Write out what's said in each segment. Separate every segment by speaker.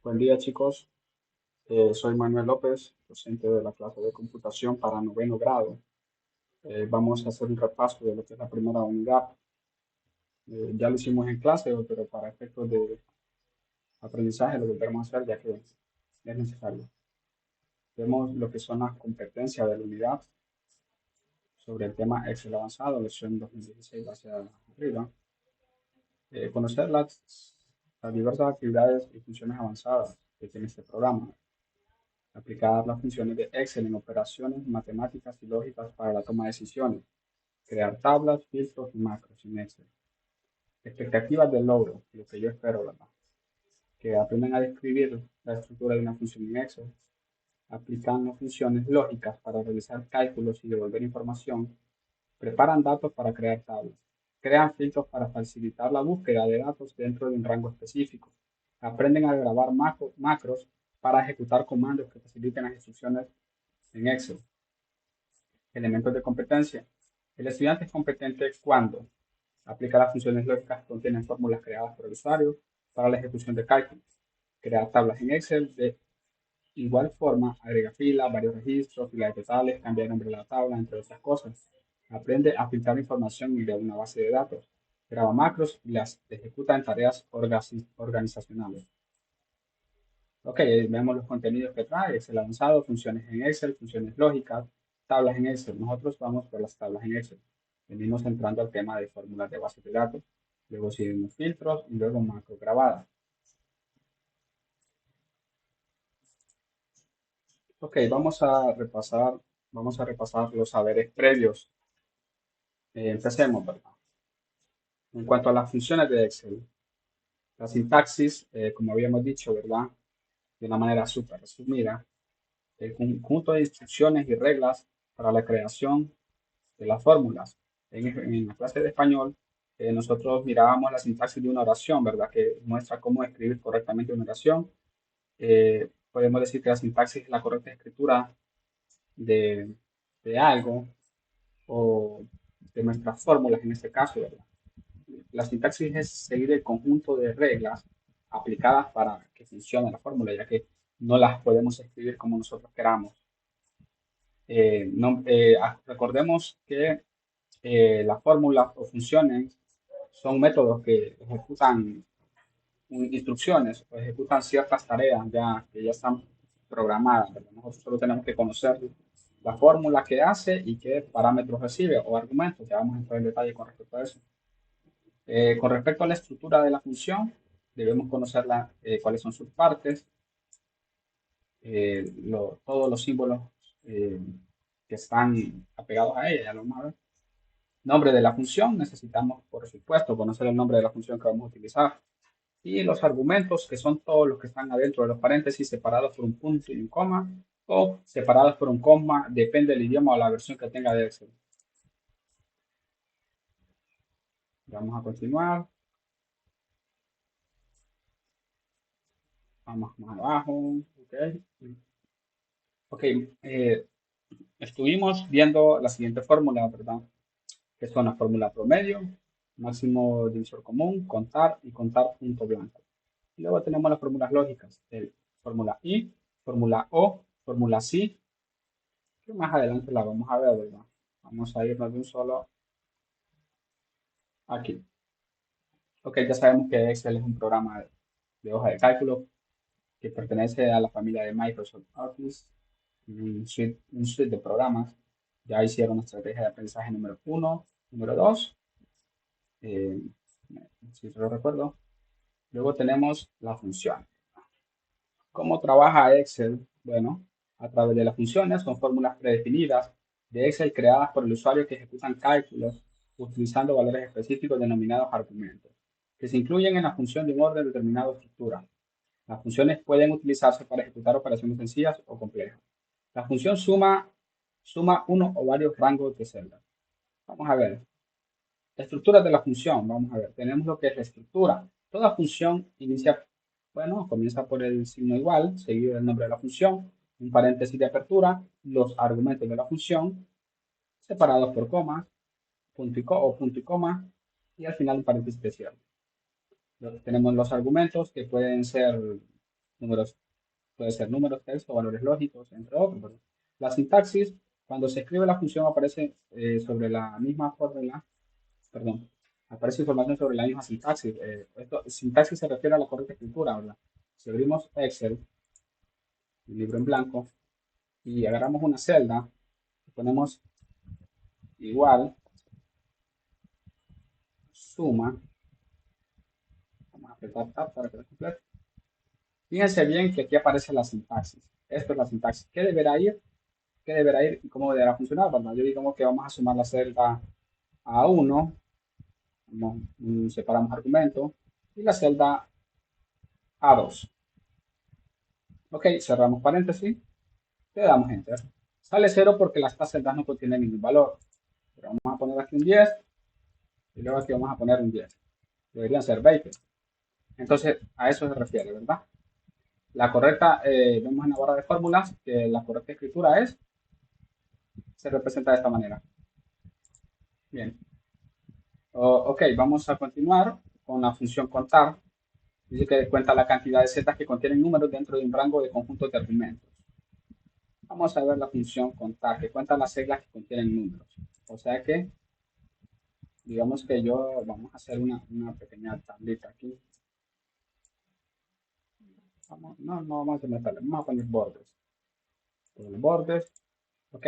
Speaker 1: Buen día, chicos. Soy Manuel López, docente de la clase de computación para noveno grado. Vamos a hacer un repaso de lo que es la primera unidad. Ya lo hicimos en clase, pero para efectos de aprendizaje lo volveremos a hacer ya que es necesario. Vemos lo que son las competencias de la unidad sobre el tema Excel avanzado, lección 2016 hacia arriba. Conocer las diversas actividades y funciones avanzadas que tiene este programa. Aplicar las funciones de Excel en operaciones matemáticas y lógicas para la toma de decisiones. Crear tablas, filtros y macros en Excel. Expectativas del logro, lo que yo espero, ¿verdad? Que aprendan a describir la estructura de una función en Excel. Aplican funciones lógicas para realizar cálculos y devolver información. Preparan datos para crear tablas. Crean filtros para facilitar la búsqueda de datos dentro de un rango específico. Aprenden a grabar macros para ejecutar comandos que faciliten las instrucciones en Excel. Elementos de competencia. El estudiante es competente cuando aplica las funciones lógicas que contienen fórmulas creadas por el usuario para la ejecución de cálculos. Crea tablas en Excel de igual forma, agrega filas, varios registros, filas totales, cambia el nombre de la tabla, entre otras cosas. Aprende a filtrar información de una base de datos. Graba macros y las ejecuta en tareas organizacionales. Ok, vemos los contenidos que trae, Excel avanzado, funciones en Excel, funciones lógicas, tablas en Excel. Nosotros vamos por las tablas en Excel. Venimos entrando al tema de fórmulas de bases de datos, luego siguen los filtros y luego macro grabadas. Ok, vamos a repasar los saberes previos. Empecemos, ¿verdad? En cuanto a las funciones de Excel, la sintaxis, como habíamos dicho, ¿verdad? De una manera súper resumida, el conjunto de instrucciones y reglas para la creación de las fórmulas. En la clase de español, nosotros mirábamos la sintaxis de una oración, ¿verdad? Que muestra cómo escribir correctamente una oración. Podemos decir que la sintaxis es la correcta escritura de, de algo o de nuestras fórmulas en este caso, ¿verdad? La sintaxis es seguir el conjunto de reglas aplicadas para que funcione la fórmula, ya que no las podemos escribir como nosotros queramos. Recordemos que las fórmulas o funciones son métodos que ejecutan instrucciones o ejecutan ciertas tareas que ya están programadas, ¿verdad? Nosotros solo tenemos que conocer la fórmula que hace y qué parámetros recibe o argumentos. Ya vamos a entrar en detalle con respecto a eso. Con respecto a la estructura de la función, debemos conocer cuáles son sus partes, todos los símbolos eh, que están apegados a ella, ya lo vamos a ver. Nombre de la función, necesitamos, por supuesto, conocer el nombre de la función que vamos a utilizar. Y los argumentos, que son todos los que están adentro de los paréntesis, separados por un punto y un coma, o separados por un coma, depende del idioma o la versión que tenga de Excel. Vamos a continuar. Vamos más abajo. Ok. Ok. Estuvimos viendo la siguiente fórmula, ¿verdad? Que son la fórmula promedio, máximo divisor común, contar y contar punto blanco. Y luego tenemos las fórmulas lógicas, el fórmula I, fórmula O, fórmula SI, que más adelante la vamos a ver, ¿verdad? Vamos a irnos de un solo aquí. Ok, ya sabemos que Excel es un programa de hoja de cálculo que pertenece a la familia de Microsoft Office, un suite de programas. Ya hicieron una estrategia de aprendizaje número uno, número 2, eh, si se lo recuerdo. Luego tenemos la función. ¿Cómo trabaja Excel? Bueno, a través de las funciones con fórmulas predefinidas de Excel creadas por el usuario que ejecutan cálculos utilizando valores específicos denominados argumentos, que se incluyen en la función de un orden determinado de estructura. Las funciones pueden utilizarse para ejecutar operaciones sencillas o complejas. La función suma uno o varios rangos de celdas. Vamos a ver. La estructura de la función. Vamos a ver. Tenemos lo que es la estructura. Toda función inicia, bueno, comienza por el signo igual, seguido del nombre de la función, un paréntesis de apertura, los argumentos de la función, separados por comas, punto y coma, y al final un paréntesis de cierre. Tenemos los argumentos que pueden ser Números, puede ser números, texto, valores lógicos, entre otros, ¿verdad? La sintaxis, cuando se escribe la función aparece sobre la misma fórmula, perdón, aparece información sobre la misma sintaxis. Sintaxis se refiere a la correcta escritura, ¿verdad? Si abrimos Excel, el libro en blanco, y agarramos una celda, ponemos igual, suma, vamos a apretar Tab para que lo complete. Fíjense bien que aquí aparece la sintaxis. Esto es la sintaxis. ¿Qué deberá ir y cómo deberá funcionar? Bueno, yo digamos que vamos a sumar la celda A1, separamos argumento, y la celda A2. Ok, cerramos paréntesis, le damos enter. Sale 0 porque estas celdas no contienen ningún valor. Pero vamos a poner aquí un 10 y luego aquí vamos a poner un 10. Deberían ser 20. Entonces, a eso se refiere, ¿verdad? La correcta, vemos en la barra de fórmulas que la correcta escritura se representa de esta manera. Bien. Ok, vamos a continuar con la función contar. Dice que cuenta la cantidad de celdas que contienen números dentro de un rango de conjuntos de argumentos. Vamos a ver la función contar, que cuenta las celdas que contienen números. O sea que, digamos que vamos a hacer una pequeña tablita aquí. No vamos a hacer tabla, vamos a poner bordes. Bordes. Ok,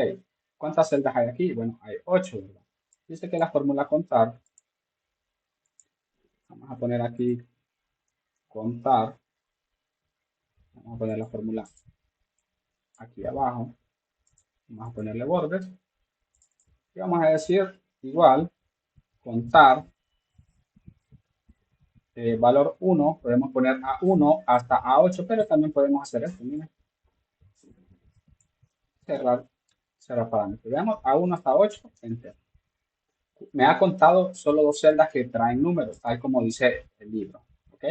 Speaker 1: ¿cuántas celdas hay aquí? Bueno, hay 8, ¿verdad? Dice que la fórmula contar, vamos a poner aquí contar, vamos a poner la fórmula aquí abajo, vamos a ponerle bordes y vamos a decir igual contar valor 1, podemos poner A1 hasta A8, pero también podemos hacer esto, miren, cerrar parámetros. Veamos A1 hasta 8, enter. Me ha contado solo dos celdas que traen números, tal como dice el libro. ¿Ok?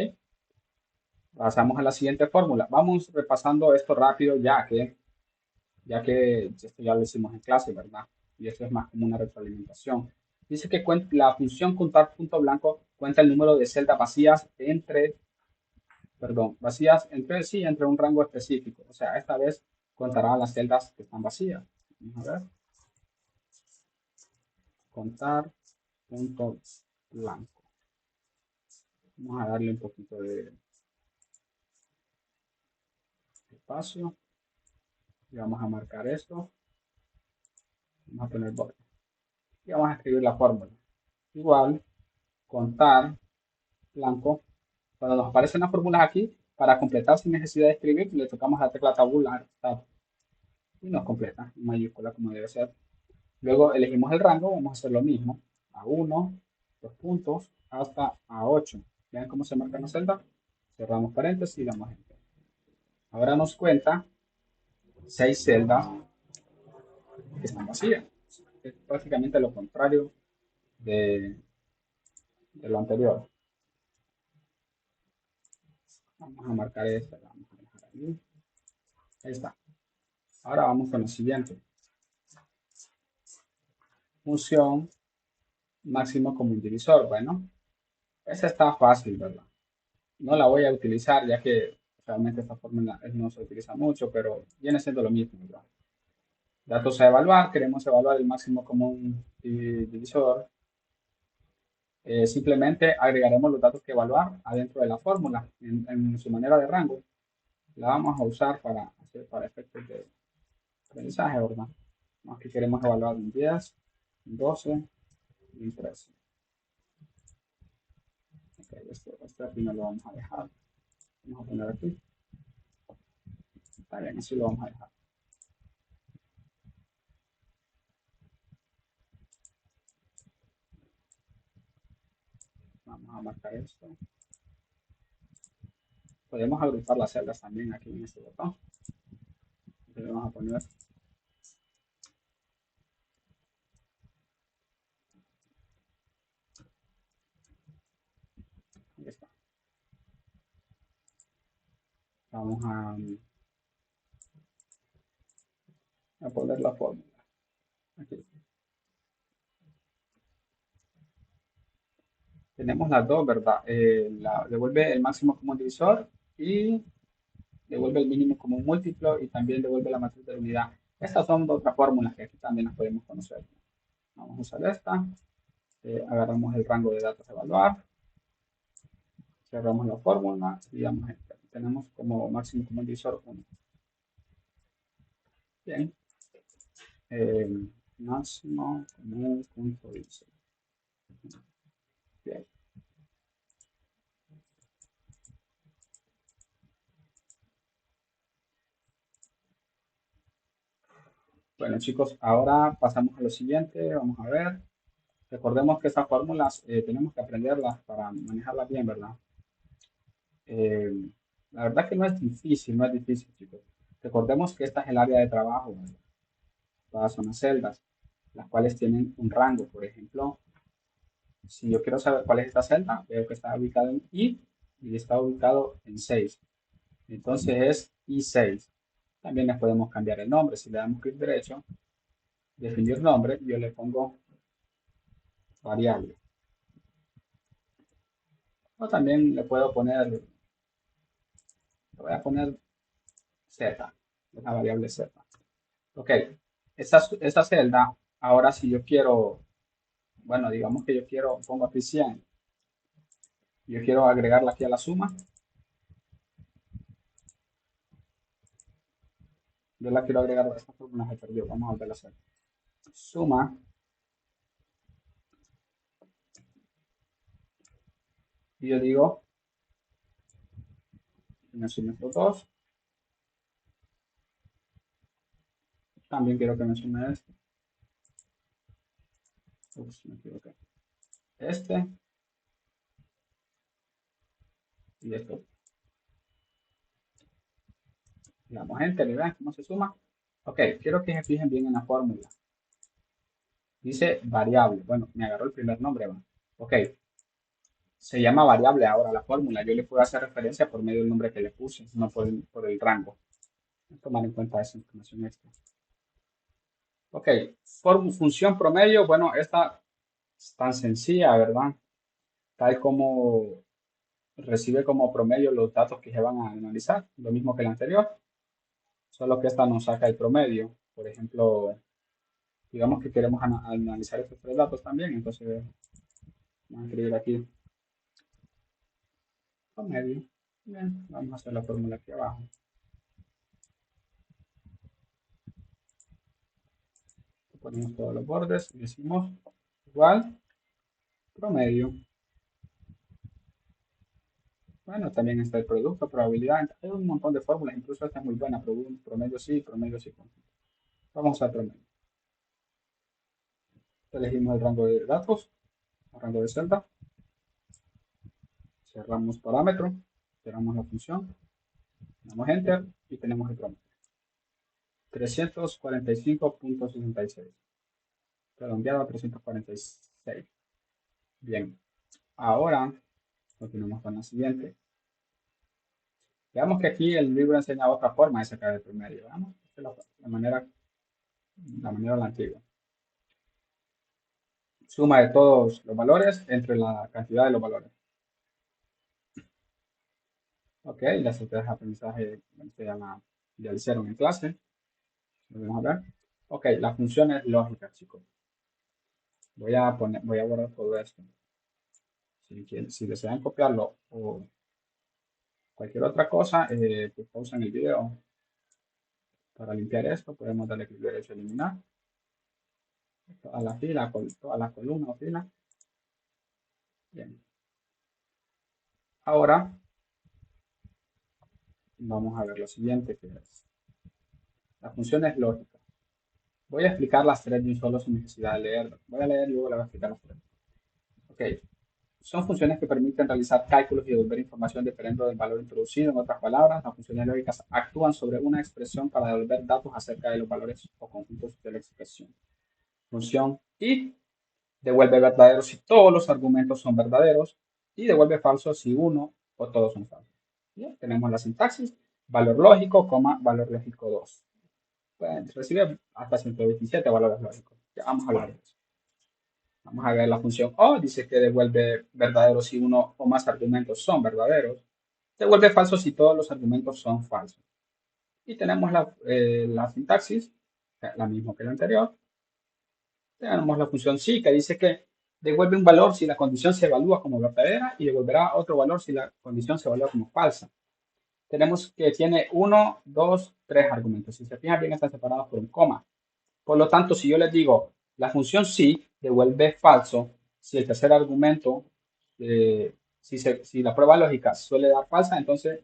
Speaker 1: Pasamos a la siguiente fórmula. Vamos repasando esto rápido ya que esto ya lo hicimos en clase, ¿verdad? Y esto es más como una retroalimentación. Dice que la función contar punto blanco cuenta el número de celdas vacías entre un rango específico. O sea, esta vez contará las celdas que están vacías. Vamos a ver. Contar punto blanco. Vamos a darle un poquito de espacio. Y vamos a marcar esto. Vamos a poner borde. Y vamos a escribir la fórmula. Igual, contar blanco. Cuando nos aparecen las fórmulas aquí, para completar sin necesidad de escribir, le tocamos la tecla tabular, tab, y nos completa en mayúscula como debe ser. Luego elegimos el rango, vamos a hacer lo mismo, A1, dos puntos, hasta A8. Vean cómo se marca en la celda. Cerramos paréntesis y damos enter. Ahora nos cuenta 6 celdas que están vacías. Es prácticamente lo contrario de lo anterior. Vamos a marcar esta, vamos a dejar ahí. Ahí está. Ahora vamos con lo siguiente. Función máximo común divisor. Bueno, esa está fácil, ¿verdad? No la voy a utilizar ya que realmente esta fórmula no se utiliza mucho, pero viene siendo lo mismo, ¿verdad? Datos a evaluar, queremos evaluar el máximo común divisor. Simplemente agregaremos los datos que evaluar adentro de la fórmula en su manera de rango. La vamos a usar para efectos de aprendizaje, ¿verdad? Aquí queremos evaluar un 10, un 12 y un 13. Okay, este aquí no lo vamos a dejar. Vamos a poner aquí. Está bien, así lo vamos a dejar. Vamos a marcar esto. Podemos agrupar las celdas también aquí en este botón. Entonces vamos a poner ahí está. Vamos a poner la fórmula. Aquí. Tenemos las dos, ¿verdad? Devuelve el máximo común divisor y devuelve el mínimo como un múltiplo y también devuelve la matriz de la unidad. Estas son otras fórmulas que aquí también las podemos conocer. Vamos a usar esta. Agarramos el rango de datos a evaluar, cerramos la fórmula y damos enter. Tenemos como máximo común divisor 1. Bien. Máximo común punto divisor. Bien. Bueno, chicos, ahora pasamos a lo siguiente. Vamos a ver. Recordemos que estas fórmulas tenemos que aprenderlas para manejarlas bien, ¿verdad? Eh, la verdad que no es difícil, no es difícil, chicos. Recordemos que esta es el área de trabajo, ¿verdad? Todas son las celdas, las cuales tienen un rango. Por ejemplo, si yo quiero saber cuál es esta celda, veo que está ubicado en I y está ubicado en 6. Entonces es I6. También le podemos cambiar el nombre. Si le damos clic derecho, definir nombre, yo le pongo variable. O también le puedo poner, le voy a poner Z, la variable Z. Ok, esta celda, ahora si yo quiero, bueno, digamos que yo quiero, pongo aquí 100, yo quiero agregarla aquí a la suma, yo la quiero agregar a esta fórmula, se perdió, vamos a volverla a hacer. Suma, y yo digo, me sume estos dos, también quiero que me sume este, ups, me equivoqué, este y esto. Le damos enter y vean cómo se suma. Ok, quiero que se fijen bien en la fórmula. Dice variable. Bueno, me agarró el primer nombre. ¿Va? Ok, se llama variable ahora la fórmula. Yo le puedo hacer referencia por medio del nombre que le puse, no por el rango. Voy a tomar en cuenta esa información extra. Ok, función promedio. Bueno, esta es tan sencilla, ¿verdad? Tal como recibe como promedio los datos que se van a analizar. Lo mismo que la anterior. Solo que esta nos saca el promedio. Por ejemplo, digamos que queremos analizar estos tres datos también, entonces vamos a escribir aquí promedio. Bien, vamos a hacer la fórmula aquí abajo. Ponemos todos los bordes y decimos igual promedio. Bueno, también está el producto, probabilidad. Hay un montón de fórmulas, incluso esta es muy buena. Promedio sí, promedio sí. Vamos al promedio. Elegimos el rango de datos, el rango de celda. Cerramos parámetro, cerramos la función, damos enter y tenemos el promedio. 345.66. Redondeado a 346. Bien, ahora continuamos con la siguiente. Veamos que aquí el libro enseña otra forma de sacar el promedio. Veamos, esta es la manera de la antigua. Suma de todos los valores entre la cantidad de los valores. Ok, las estrategias de aprendizaje ya lo hicieron en clase. Lo vamos a ver. Ok, la función es lógica, chicos. Voy a borrar todo esto. Si desean copiarlo o cualquier otra cosa, pues pausen el video. Para limpiar esto, podemos darle clic derecho a eliminar. Toda la fila, toda la columna o fila. Bien. Ahora vamos a ver lo siguiente que es. La función es lógica. Voy a explicar las tres de un solo sin necesidad de leerlo. Voy a leer y luego le voy a explicar las tres. Ok. Son funciones que permiten realizar cálculos y devolver información dependiendo del valor introducido. En otras palabras, las funciones lógicas actúan sobre una expresión para devolver datos acerca de los valores o conjuntos de la expresión. Función y devuelve verdadero si todos los argumentos son verdaderos y devuelve falso si uno o todos son falsos. Bien, tenemos la sintaxis, valor lógico, valor lógico 2. Bueno, recibe hasta 127 valores lógicos. Ya vamos a hablar de eso. Vamos a ver la función O, dice que devuelve verdadero si uno o más argumentos son verdaderos. Devuelve falso si todos los argumentos son falsos. Y tenemos la sintaxis, la misma que la anterior. Tenemos la función sí, que dice que devuelve un valor si la condición se evalúa como verdadera y devolverá otro valor si la condición se evalúa como falsa. Tenemos que tiene uno, dos, tres argumentos. Si se fijan bien, están separados por un coma. Por lo tanto, si yo les digo la función sí devuelve falso, si el tercer argumento, si la prueba lógica suele dar falsa, entonces,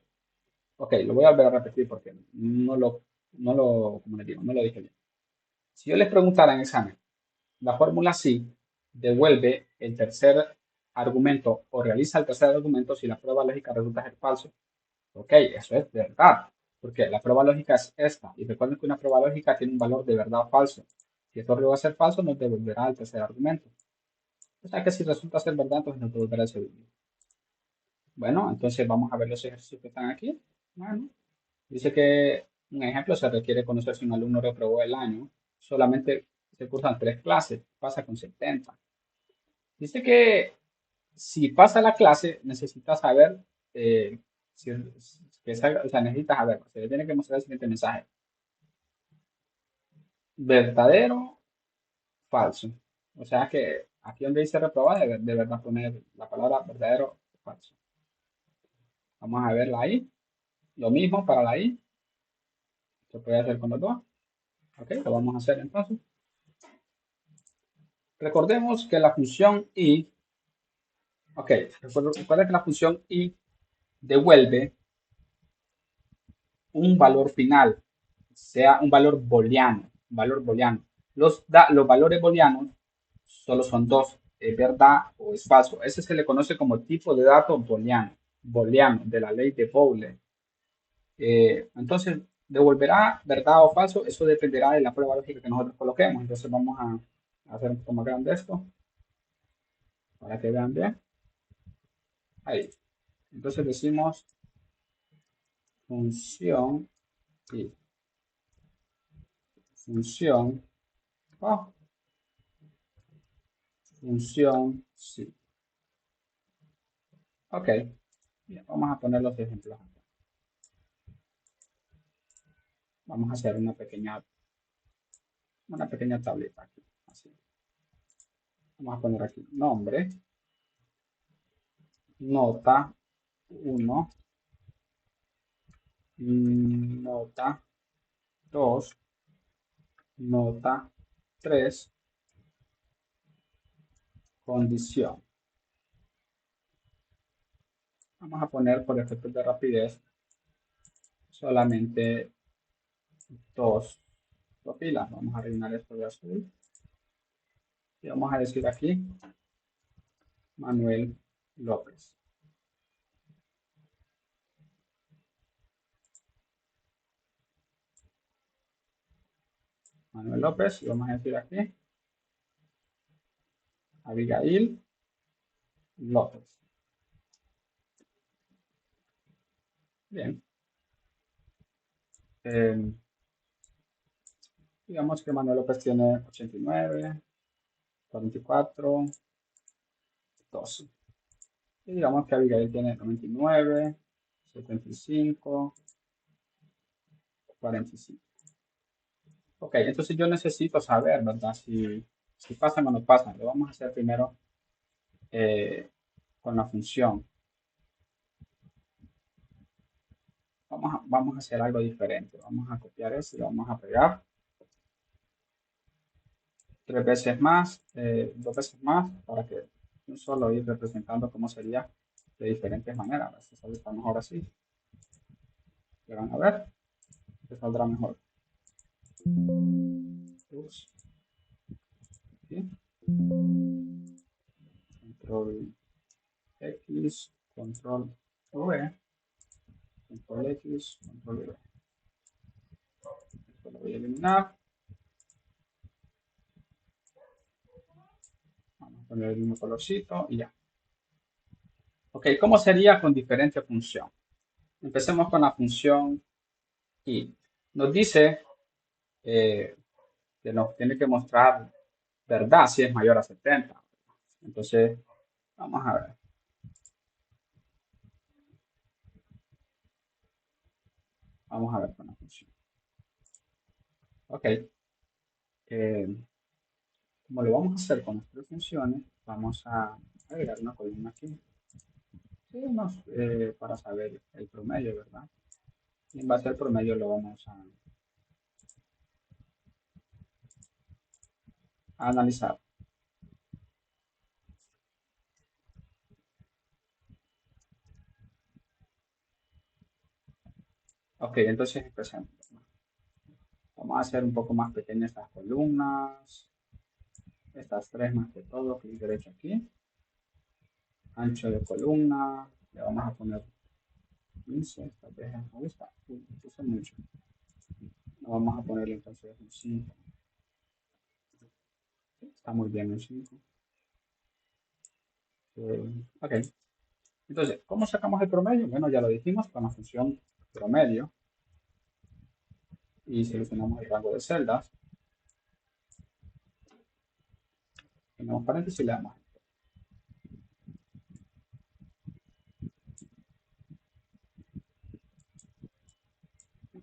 Speaker 1: ok, lo voy a volver a repetir porque como les digo, no lo dije bien. Si yo les preguntara en examen, la fórmula sí devuelve el tercer argumento o realiza el tercer argumento si la prueba lógica resulta ser falso. Ok, eso es verdad, porque la prueba lógica es esta. Y recuerden que una prueba lógica tiene un valor de verdad o falso. Si esto va a ser falso, nos devolverá el tercer argumento. O sea que si resulta ser verdad, entonces nos devolverá el segundo. Bueno, entonces vamos a ver los ejercicios que están aquí. Bueno, dice que un ejemplo se requiere conocer si un alumno reprobó el año. Solamente se cursan 3 clases, pasa con 70. Dice que si pasa la clase, necesita saber, si, o sea, necesita saber, se le tiene que mostrar el siguiente mensaje. Verdadero, falso. O sea que aquí donde dice reprobar, de verdad poner la palabra verdadero, falso. Vamos a ver la I. Lo mismo para la I. Se puede hacer con los dos. Ok, lo vamos a hacer entonces. Recordemos que la función I, ok, recuerden que la función I devuelve un valor final, sea un valor booleano, los valores booleanos solo son dos, es verdad o es falso. Ese se le conoce como tipo de dato booleano de la ley de Boole. Entonces, devolverá verdad o falso, eso dependerá de la prueba lógica que nosotros coloquemos. Entonces vamos a hacer un poco más grande esto para que vean bien. Ahí. Entonces decimos función y función, oh, función sí. Ok, bien, vamos a poner los ejemplos. Vamos a hacer una pequeña tableta aquí. Así. Vamos a poner aquí nombre, nota 1, nota 2, nota 3, condición. Vamos a poner por efectos de rapidez solamente dos filas. Vamos a rellenar esto de azul. Y vamos a decir aquí Manuel López. Manuel López, y vamos a decir aquí Abigail López. Bien. Digamos que Manuel López tiene 89, 44, 12. Y digamos que Abigail tiene 99, 75, 45. Ok, entonces yo necesito saber, ¿verdad? Si pasan o no pasan. Lo vamos a hacer primero con la función. Vamos a hacer algo diferente. Vamos a copiar esto y lo vamos a pegar 3 veces más, 2 veces más, para que un solo ir representando cómo sería de diferentes maneras. Esto saldrá mejor así. Le van a ver, que saldrá mejor. ¿Sí? Control X, control V, control X, control V. Esto lo voy a eliminar. Vamos a poner el mismo colorcito y ya. Ok, ¿cómo sería con diferente función? Empecemos con la función y nos dice que nos tiene que mostrar verdad si es mayor a 70. Entonces, vamos a ver. Vamos a ver con la función. Ok, como lo vamos a hacer con las tres funciones, vamos a agregar una columna aquí. Sí, para saber el promedio, ¿verdad? Y en base al promedio lo vamos a analizar. Ok, entonces empezamos. Vamos a hacer un poco más pequeñas estas columnas. Estas tres más que todo, clic derecho aquí. Ancho de columna. Le vamos a poner 15. Esta vez me gusta. Puse mucho. Vamos a ponerle entonces un 5. Está muy bien un 5. Ok. Entonces, ¿cómo sacamos el promedio? Bueno, ya lo dijimos con la función promedio. Y seleccionamos el rango de celdas. Tenemos paréntesis y le damos.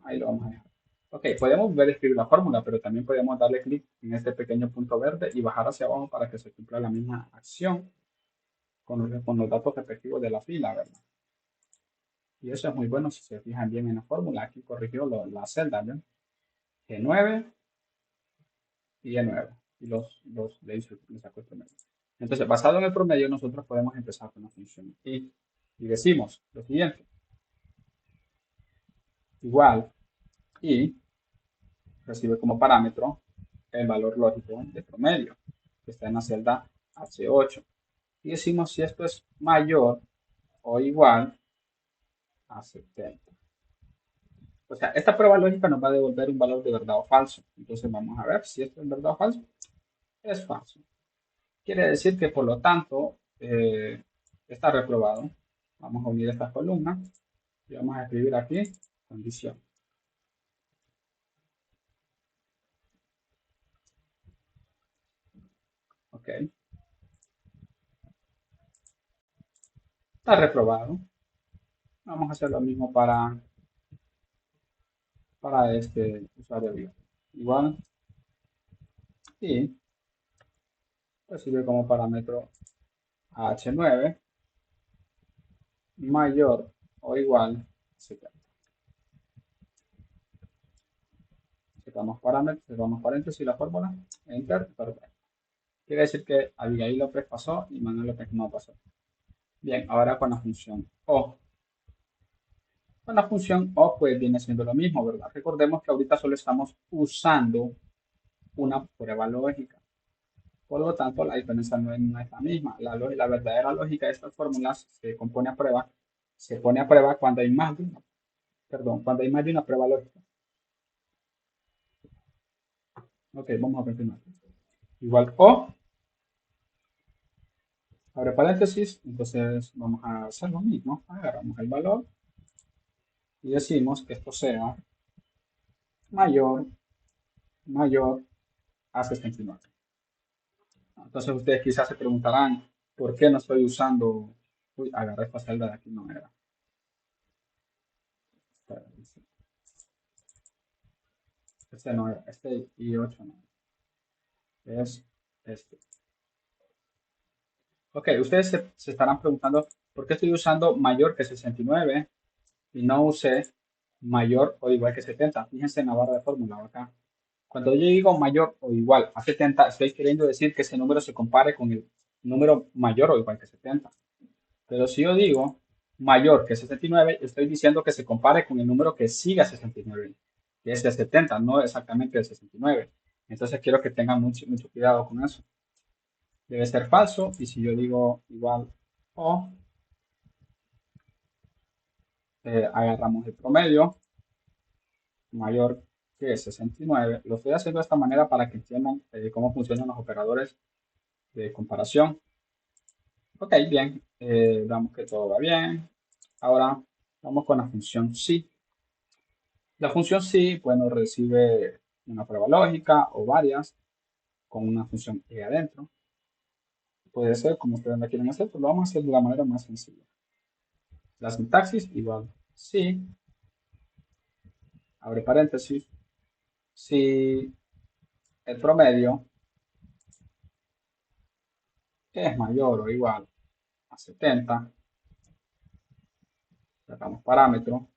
Speaker 1: Ahí lo vamos a dejar. Ok, podemos ver escribir la fórmula, pero también podemos darle clic en este pequeño punto verde y bajar hacia abajo para que se cumpla la misma acción con los datos respectivos de la fila, ¿verdad? Y eso es muy bueno si se fijan bien en la fórmula. Aquí corrigió la celda, ¿ven? G9 y E9. Y le sacó el promedio. Entonces, basado en el promedio, nosotros podemos empezar con la función y decimos lo siguiente. Igual y recibe como parámetro el valor lógico de promedio, que está en la celda H8. Y decimos si esto es mayor o igual a 70. O sea, esta prueba lógica nos va a devolver un valor de verdad o falso. Entonces vamos a ver si esto es verdad o falso. Es falso. Quiere decir que por lo tanto está reprobado. Vamos a unir estas columnas y vamos a escribir aquí condición. Ok. Está reprobado. Vamos a hacer lo mismo para este usuario igual y recibe como parámetro H9 mayor o igual a 70. Cerramos paréntesis y la fórmula, enter, perfecto. Quiere decir que Abigail López pasó y Manuel López no pasó. Bien, ahora con la función O. Con la función O pues viene siendo lo mismo, ¿verdad? Recordemos que ahorita solo estamos usando una prueba lógica. Por lo tanto, la diferencia no es la misma. La verdadera lógica de estas fórmulas se pone a prueba cuando hay más de una, perdón, cuando hay más de una prueba lógica. Ok, vamos a continuar. Igual O, abre paréntesis, entonces vamos a hacer lo mismo. Agarramos el valor y decimos que esto sea mayor, mayor a 69. Entonces ustedes quizás se preguntarán, ¿por qué no estoy usando? Uy, agarré esta celda de aquí, no era. Este no era, este I8 no. Es este. Ok, ustedes se estarán preguntando, ¿por qué estoy usando mayor que 69 y no usé mayor o igual que 70? Fíjense en la barra de fórmula acá. Cuando yo digo mayor o igual a 70, estoy queriendo decir que ese número se compare con el número mayor o igual que 70. Pero si yo digo mayor que 69, estoy diciendo que se compare con el número que siga 69, que es de 70, no exactamente de 69. Entonces quiero que tengan mucho, mucho cuidado con eso. Debe ser falso, y si yo digo igual o, agarramos el promedio mayor que 69. Lo estoy haciendo de esta manera para que entiendan cómo funcionan los operadores de comparación. Ok, bien, damos que todo va bien. Ahora vamos con la función sí. La función sí, bueno, recibe una prueba lógica o varias con una función e adentro. Puede ser como ustedes la quieren hacer, pero lo vamos a hacer de la manera más sencilla. La sintaxis igual sí, abre paréntesis, si el promedio es mayor o igual a 70, sacamos parámetro,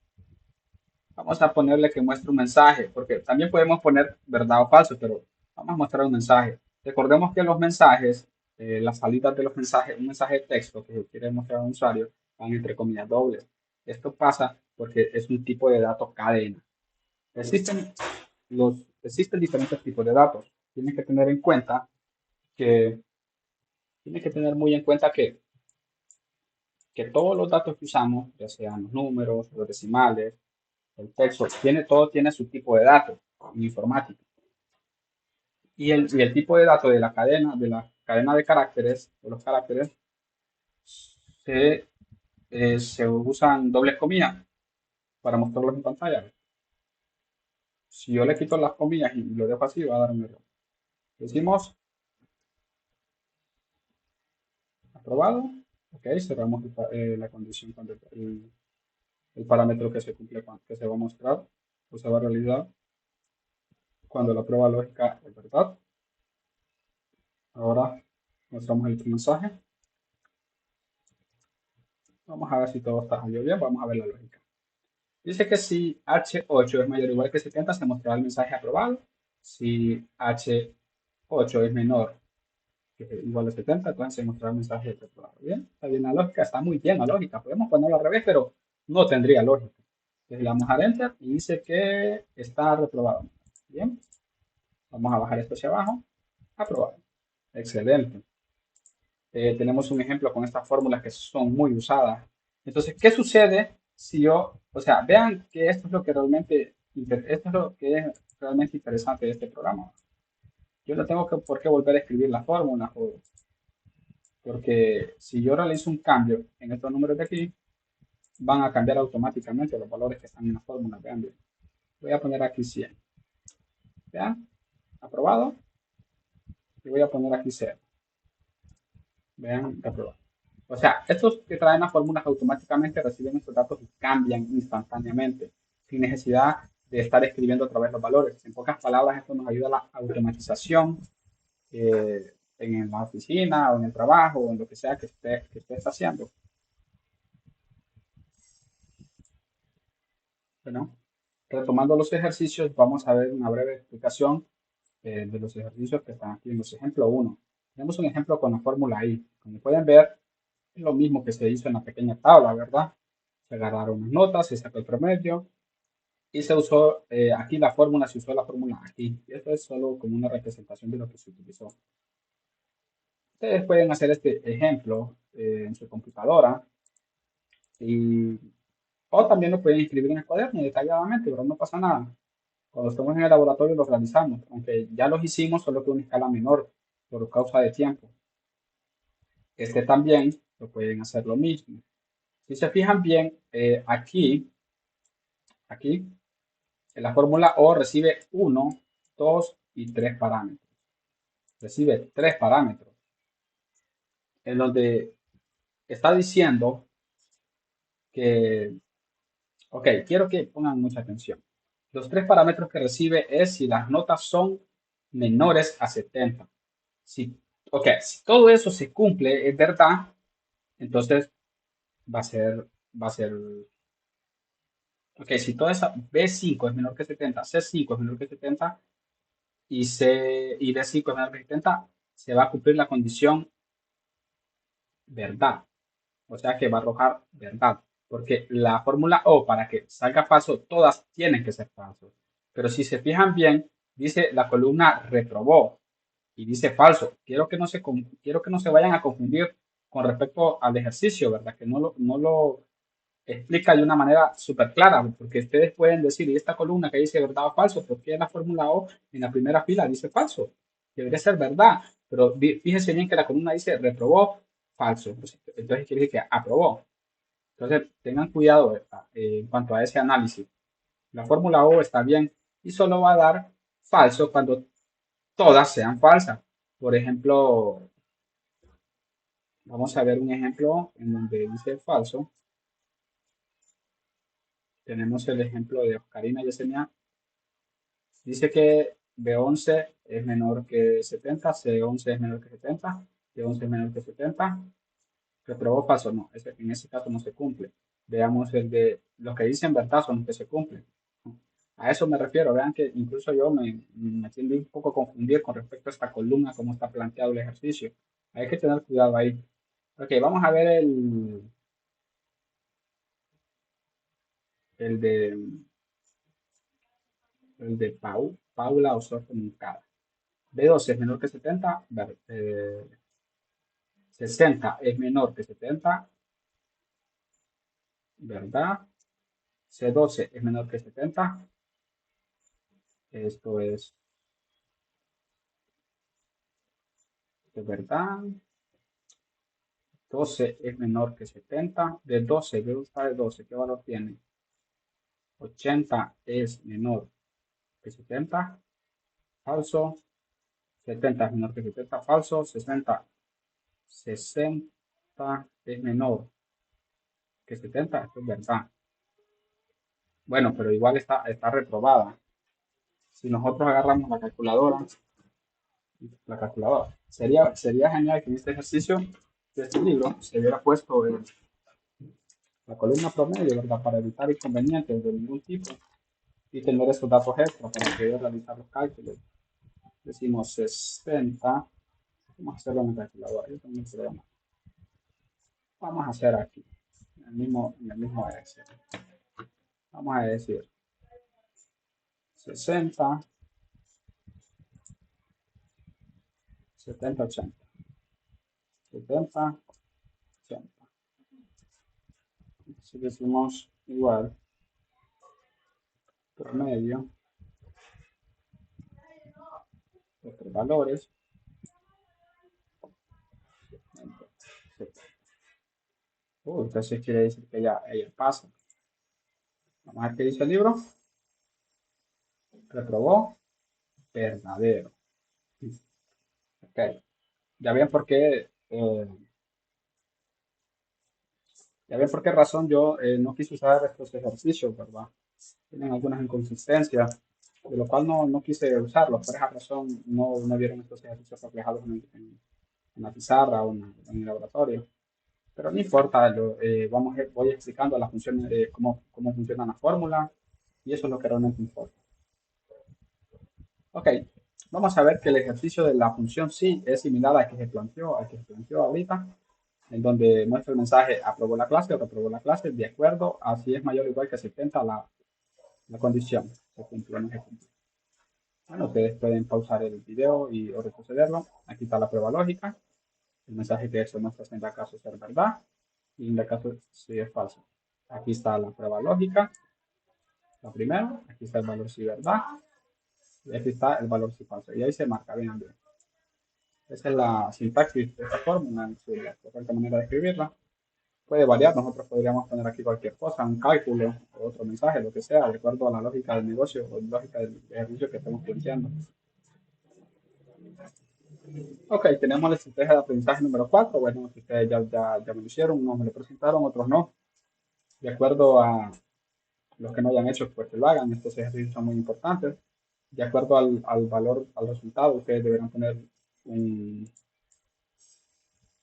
Speaker 1: vamos a ponerle que muestre un mensaje, porque también podemos poner verdad o falso, pero vamos a mostrar un mensaje. Recordemos que los mensajes, las salidas de los mensajes, un mensaje de texto que quiere mostrar a un usuario, van entre comillas dobles. Esto pasa porque es un tipo de datos cadena. Existen, existen diferentes tipos de datos. Tienes que tener en cuenta que, tienes que tener muy en cuenta que todos los datos que usamos, ya sean los números, los decimales, el texto, todo tiene su tipo de datos en informática. Y el tipo de datos de la cadena de caracteres, de los caracteres, se, se usan dobles comillas para mostrarlos en pantalla. Si yo le quito las comillas y lo dejo así, va a dar un error. Decimos aprobado. Ok, cerramos la condición cuando el parámetro que se cumple, que se va a mostrar o se va a realizar cuando la prueba lógica es verdad. Ahora mostramos el mensaje. Vamos a ver si todo está saliendo bien. Vamos a ver la lógica. Dice que si H8 es mayor o igual que 70, se mostrará el mensaje aprobado. Si H8 es menor que igual a 70, entonces se mostrará el mensaje aprobado. Bien, está bien la lógica, está muy bien la lógica. Podemos ponerlo al revés, pero no tendría lógica. Entonces le damos a Enter y dice que está reprobado. Bien, vamos a bajar esto hacia abajo. Aprobado. Excelente. Tenemos un ejemplo con estas fórmulas que son muy usadas. Entonces, ¿qué sucede si yo, o sea, vean que esto es lo que realmente, esto es lo que es realmente interesante de este programa? Yo no tengo por qué volver a escribir las fórmulas, porque si yo realizo un cambio en estos números de aquí, van a cambiar automáticamente los valores que están en la fórmula. Vean bien. Voy a poner aquí 100. Vean, aprobado. Y voy a poner aquí 0. Vean, aprobado. O sea, estos que traen las fórmulas automáticamente reciben estos datos y cambian instantáneamente, sin necesidad de estar escribiendo otra vez los valores. En pocas palabras, esto nos ayuda a la automatización en la oficina o en el trabajo o en lo que sea que esté haciendo. Bueno, retomando los ejercicios, vamos a ver una breve explicación de los ejercicios que están aquí en los ejemplos 1. Tenemos un ejemplo con la fórmula I. Como pueden ver, es lo mismo que se hizo en la pequeña tabla, ¿verdad? Se agarraron unas notas, se sacó el promedio y se usó, aquí la fórmula, se usó la fórmula aquí. Y esto es solo como una representación de lo que se utilizó. Ustedes pueden hacer este ejemplo en su computadora y, o también lo pueden escribir en el cuaderno detalladamente, pero no pasa nada. Cuando estemos en el laboratorio los realizamos, aunque ya los hicimos, solo que a una escala menor por causa de tiempo. Este también lo pueden hacer lo mismo. Si se fijan bien, aquí, en la fórmula O recibe 1, 2 y 3 parámetros. Recibe 3 parámetros. En donde está diciendo que, ok, quiero que pongan mucha atención. Los 3 parámetros que recibe es si las notas son menores a 70. Si, ok, si todo eso se cumple, es verdad, entonces va a ser, va a ser, ok, si toda esa B5 es menor que 70, C5 es menor que 70 y D5 es menor que 70, se va a cumplir la condición verdad. O sea que va a arrojar verdad. Porque la fórmula O, para que salga falso, todas tienen que ser falsos. Pero si se fijan bien, dice la columna reprobó y dice falso. Quiero que no se vayan a confundir con respecto al ejercicio, ¿verdad? Que no lo explica de una manera súper clara, porque ustedes pueden decir, y esta columna que dice verdad o falso, ¿por qué la fórmula O en la primera fila dice falso? Debería ser verdad, pero fíjense bien que la columna dice reprobó falso, entonces quiere decir que aprobó. Entonces tengan cuidado en cuanto a ese análisis. La fórmula O está bien y solo va a dar falso cuando todas sean falsas. Por ejemplo, vamos a ver un ejemplo en donde dice falso. Tenemos el ejemplo de Oscarina Yesenia. Dice que B11 es menor que 70, C11 es menor que 70, D11 es menor que 70. ¿Reprobó falso? No, en ese caso no se cumple. Veamos el de los que dicen verdad son los que se cumplen. A eso me refiero. Vean que incluso yo me tiendo un poco a confundir con respecto a esta columna, cómo está planteado el ejercicio. Hay que tener cuidado ahí. Ok, vamos a ver el de, el de Paula Osorto Moncada. B12 es menor que 70, 60 es menor que 70, ¿verdad? C12 es menor que 70, esto es verdad. 12 es menor que 70, de 12, de de 12, ¿qué valor tiene? 80 es menor que 70, falso. 70 es menor que 70, falso. 60 es menor que 70, esto es verdad. Bueno, pero igual está reprobada. Si nosotros agarramos la calculadora, sería genial que en este ejercicio de este libro se hubiera puesto la columna promedio, ¿verdad? Para evitar inconvenientes de ningún tipo y tener esos datos extra para poder realizar los cálculos. Decimos 60, vamos a hacerlo en la calculadora, yo tengo un programa. Vamos a hacer aquí, en el mismo Excel. Vamos a decir 60, 70, 80. 70, 80. Si decimos igual, promedio, de tres valores, entonces quiere decir que ella pasa. Vamos a ver qué dice el libro. Reprobó, verdadero. Ok, ya ven por qué, ya ven por qué razón yo no quise usar estos ejercicios, ¿verdad? Tienen algunas inconsistencias, de lo cual no quise usarlos. Por esa razón no vieron estos ejercicios reflejados en la pizarra o en el laboratorio. Pero no importa, voy explicando las funciones, cómo funciona la fórmula, y eso es lo que realmente importa. Ok, vamos a ver que el ejercicio de la función sí es similar al que se planteó ahorita, en donde muestra el mensaje aprobó la clase o reprobó la clase, de acuerdo a si es mayor o igual que 70 la condición. Se cumple o no se cumple. Bueno, ustedes pueden pausar el video o retrocederlo. Aquí está la prueba lógica. El mensaje que eso muestra en el caso ser verdad y en el caso si es falso. Aquí está la prueba lógica, la primera. Aquí está el valor si verdad y aquí está el valor si falso. Y ahí se marca bien. Esa es la sintaxis de esta fórmula, la correcta manera de escribirla. Puede variar, nosotros podríamos poner aquí cualquier cosa, un cálculo, o otro mensaje, lo que sea, de acuerdo a la lógica del negocio o lógica del ejercicio que estemos planteando. Ok, tenemos la estrategia de aprendizaje número 4. Bueno, ustedes ya me lo hicieron, unos me lo presentaron, otros no. De acuerdo a los que no hayan hecho, pues que lo hagan. Estos ejercicios son muy importantes. De acuerdo al valor, al resultado, ustedes deberán poner un,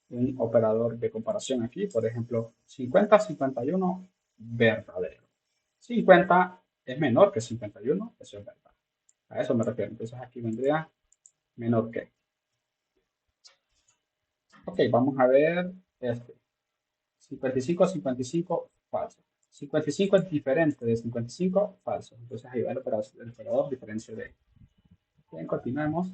Speaker 1: un operador de comparación aquí. Por ejemplo, 50, 51, verdadero. 50 es menor que 51, eso es verdad. A eso me refiero. Entonces aquí vendría menor que. Ok, vamos a ver este. 55, 55, falso. 55 es diferente de 55, falso. Entonces ahí va el operador diferencia de. Bien, continuemos.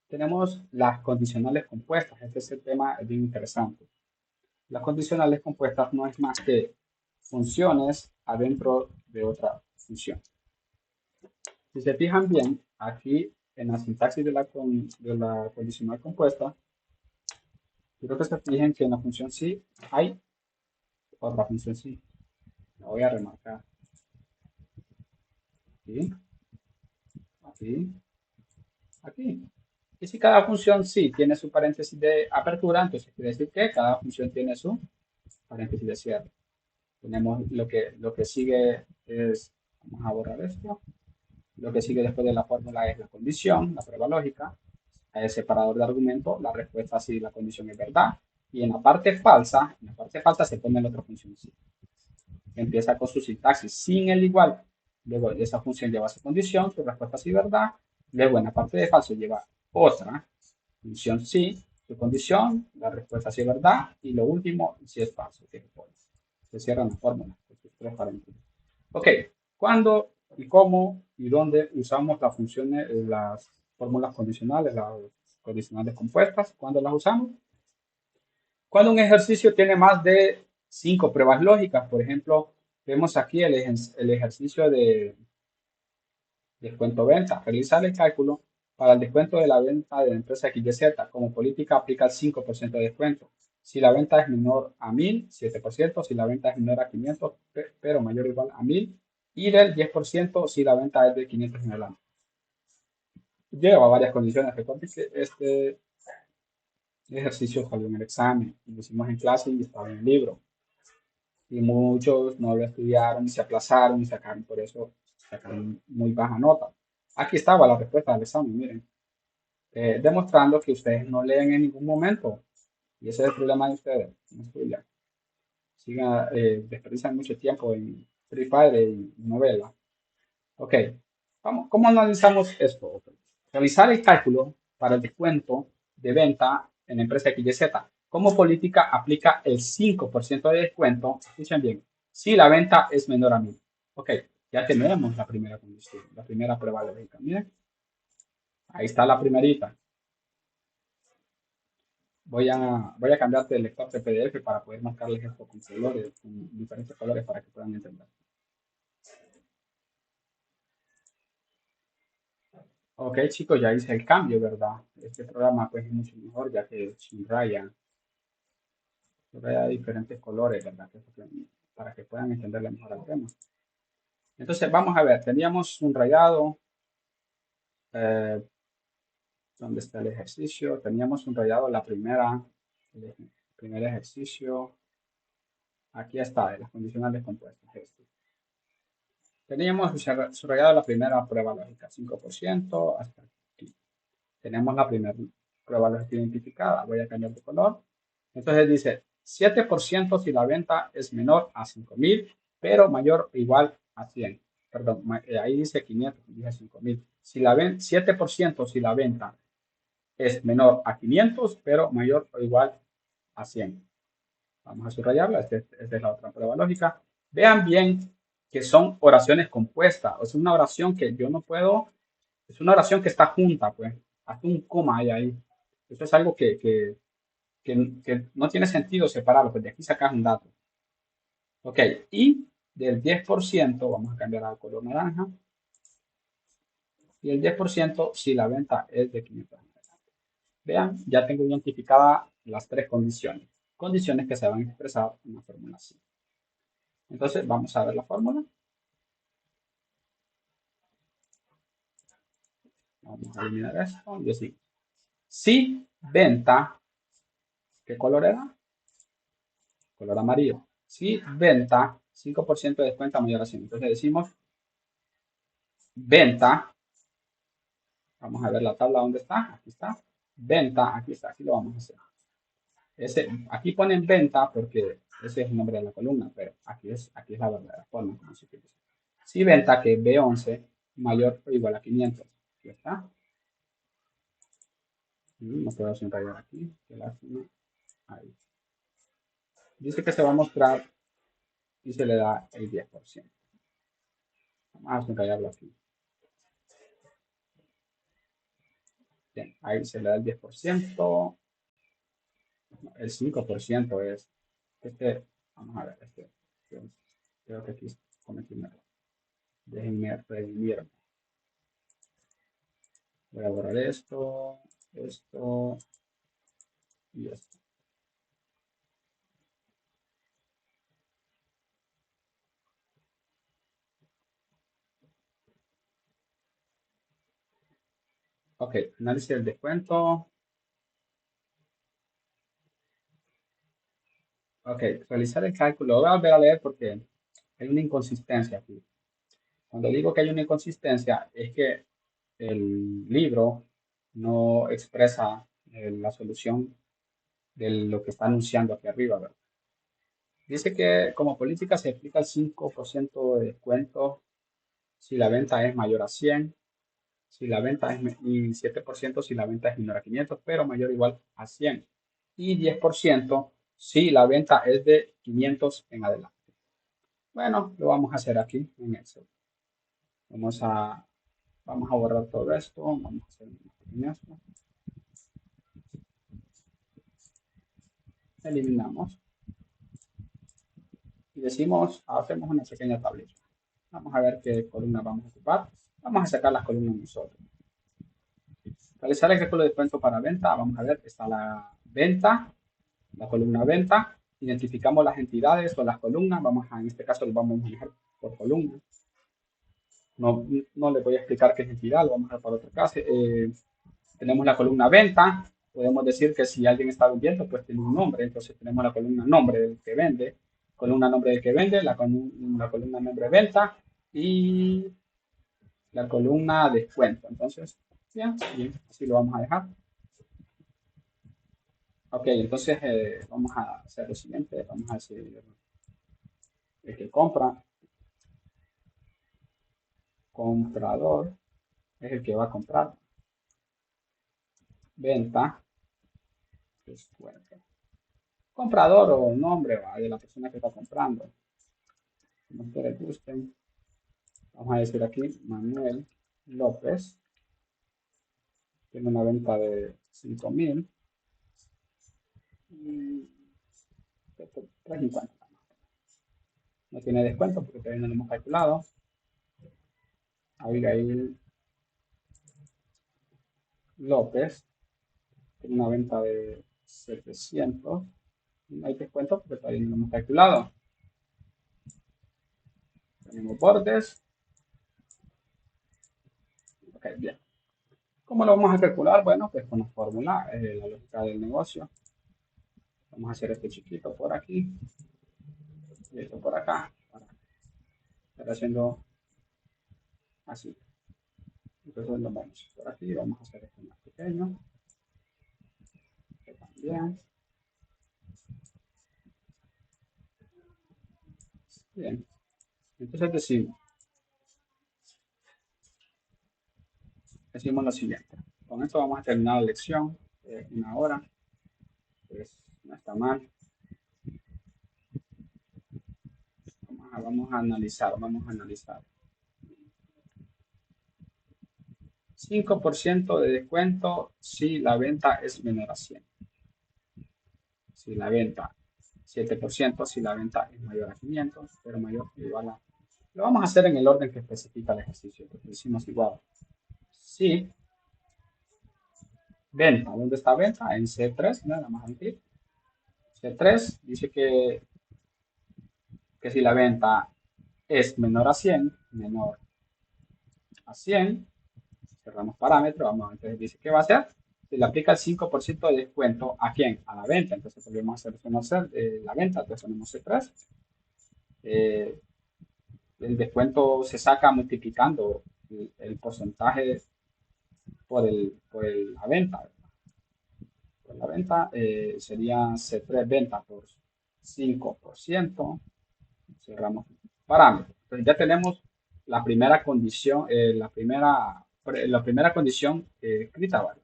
Speaker 1: Tenemos las condicionales compuestas. Este es el tema bien interesante. Las condicionales compuestas no es más que funciones adentro de otra función. Si se fijan bien, aquí en la sintaxis de la condicional compuesta, quiero que se fijen que en la función sí hay otra función sí. La voy a remarcar. Aquí, aquí, aquí. Y si cada función sí tiene su paréntesis de apertura, entonces quiere decir que cada función tiene su paréntesis de cierre. Tenemos lo que sigue es, vamos a borrar esto. Lo que sigue después de la fórmula es la condición, la prueba lógica. El separador de argumento, la respuesta si la condición es verdad. Y en la parte falsa se pone la otra función sí. Empieza con su sintaxis sin el igual. Luego esa función lleva su condición, su respuesta sí verdad. Luego en la parte de falso lleva otra función sí, su condición, la respuesta sí verdad. Y lo último si es falso. Que se cierran las fórmulas. Tres paréntesis. Ok, ¿cuándo y cómo y dónde usamos las funciones, las fórmulas condicionales, las condicionales compuestas? ¿Cuándo las usamos? Cuando un ejercicio tiene más de 5 pruebas lógicas, por ejemplo, vemos aquí el ejercicio de descuento-venta. Realizar el cálculo para el descuento de la venta de la empresa XYZ. Como política aplica el 5% de descuento. Si la venta es menor a 1000, 7%. Si la venta es menor a 500, pero mayor o igual a 1000. Y del 10% si la venta es de 500 en adelante. Lleva varias condiciones. Recuerden que este ejercicio salió en el examen. Lo hicimos en clase y estaba en el libro. Y muchos no lo estudiaron y se aplazaron y sacaron, por eso sacaron muy baja nota. Aquí estaba la respuesta del examen, miren, demostrando que ustedes no leen en ningún momento. Y ese es el problema de ustedes, no estudian. Sigan, desperdician mucho tiempo en Free Fire y novela. Ok, vamos, ¿cómo analizamos esto? Okay. Realizar el cálculo para el descuento de venta en la empresa XYZ. Como política aplica el 5% de descuento, escuchen bien, si la venta es menor a 1000. Ok, ya tenemos la primera condición, la primera prueba lógica. Miren, ahí está la primerita. Voy a cambiarte el lector de PDF para poder marcarles esto con colores, con diferentes colores para que puedan entender. Ok, chicos, ya hice el cambio, ¿verdad? Este programa pues es mucho mejor ya que subraya diferentes colores, ¿verdad? Para que puedan entenderle mejor al tema. Entonces, vamos a ver, teníamos un rayado, eh, ¿dónde está el ejercicio? Teníamos un rayado, el primer ejercicio, aquí está, de las condicionales compuestas. Teníamos subrayado la primera prueba lógica, 5%, hasta aquí. Tenemos la primera prueba lógica identificada, voy a cambiar de color. Entonces dice 7% si la venta es menor a 5000, pero mayor o igual a 100. Perdón, ahí dice 500, dije 5000. Si la 7% si la venta es menor a 500, pero mayor o igual a 100. Vamos a subrayarla, esta es la otra prueba lógica. Vean bien que son oraciones compuestas, o sea, una oración que yo no puedo, es una oración que está junta, pues, hasta un coma hay ahí. Eso es algo que no tiene sentido separarlo, pues de aquí sacas un dato. Ok, y del 10%, vamos a cambiar al color naranja, y el 10% si la venta es de 500. Vean, ya tengo identificadas las tres condiciones. Condiciones que se van a expresar en la fórmula así. Entonces, vamos a ver la fórmula. Vamos a eliminar esto. Y así. Si venta, ¿qué color era? Color amarillo. Si venta, 5% de descuento mayor a 100. Entonces decimos venta. Vamos a ver la tabla dónde está. Aquí está. Venta, aquí está. Aquí lo vamos a hacer. Aquí ponen venta porque ese es el nombre de la columna, pero aquí es la verdadera forma como se utiliza. Si venta que B11 mayor o igual a 500. Aquí está. No puedo subrayar aquí. Qué lástima. Ahí. Dice que se va a mostrar y se le da el 10%. Vamos a subrayarlo aquí. Bien, ahí se le da el 10%. El 5% es vamos a ver, creo que aquí cometí un error. Déjenme redimirme. Voy a borrar esto y esto. Ok, análisis del descuento. Ok, realizar el cálculo. Lo voy a volver a leer porque hay una inconsistencia aquí. Cuando digo que hay una inconsistencia, es que el libro no expresa la solución de lo que está anunciando aquí arriba, ¿verdad? Dice que como política se aplica el 5% de descuento si la venta es mayor a 100, si la venta es y 7% si la venta es menor a 500, pero mayor o igual a 100. Y 10% si la venta es de 500 en adelante. Bueno, lo vamos a hacer aquí en Excel. Vamos a, vamos a borrar todo esto. Vamos a hacer una pequeña esto. Eliminamos y decimos, hacemos una pequeña tablita. Vamos a ver qué columna vamos a ocupar. Vamos a sacar las columnas nosotros. Realizar el cálculo de descuento para venta. Vamos a ver, está la venta, la columna venta. Identificamos las entidades o las columnas. En este caso lo vamos a manejar por columna. No, no les voy a explicar qué es entidad, lo vamos a ver para otro caso. Tenemos la columna venta. Podemos decir que si alguien está vendiendo, pues tiene un nombre. Entonces tenemos la columna nombre del que vende, columna nombre del que vende, la columna nombre venta y la columna descuento. Entonces, bien, bien, así lo vamos a dejar. Ok, entonces vamos a hacer lo siguiente. Vamos a decir el que compra, comprador, es el que va a comprar. Venta, descuento. Comprador o nombre ¿va? De la persona que está comprando. Como ustedes gusten. Vamos a decir aquí Manuel López. Tiene una venta de 5,000. Y 350. No tiene descuento porque todavía no lo hemos calculado. Abigail López tiene una venta de 700. No hay descuento porque todavía no lo hemos calculado. Tenemos bordes. Ok, bien. ¿Cómo lo vamos a calcular? Bueno, pues con la fórmula, la lógica del negocio. Vamos a hacer este chiquito por aquí y esto por acá. Para estar haciendo así. Entonces lo vamos por aquí. Vamos a hacer esto más pequeño. Este también. Bien. Entonces decimos lo siguiente. Con esto vamos a terminar la lección. Una hora. Pues no está mal. Vamos a analizar. Vamos a analizar. 5% de descuento si la venta es menor a 100. Si la venta 7% si la venta es mayor a 500, pero mayor o igual a... Lo vamos a hacer en el orden que especifica el ejercicio. Porque decimos igual. Si venta, ¿dónde está venta? En C3, nada más aquí. C3 dice que si la venta es menor a 100, menor a 100, cerramos parámetro, vamos, entonces dice que va a hacer, se le aplica el 5% de descuento ¿a quién? A la venta, entonces volvemos a seleccionar la venta, entonces ponemos C3, el descuento se saca multiplicando el porcentaje por la venta, por la venta sería C3 venta por 5%, cerramos parámetro. Entonces ya tenemos la primera condición, la primera condición escrita, ¿vale?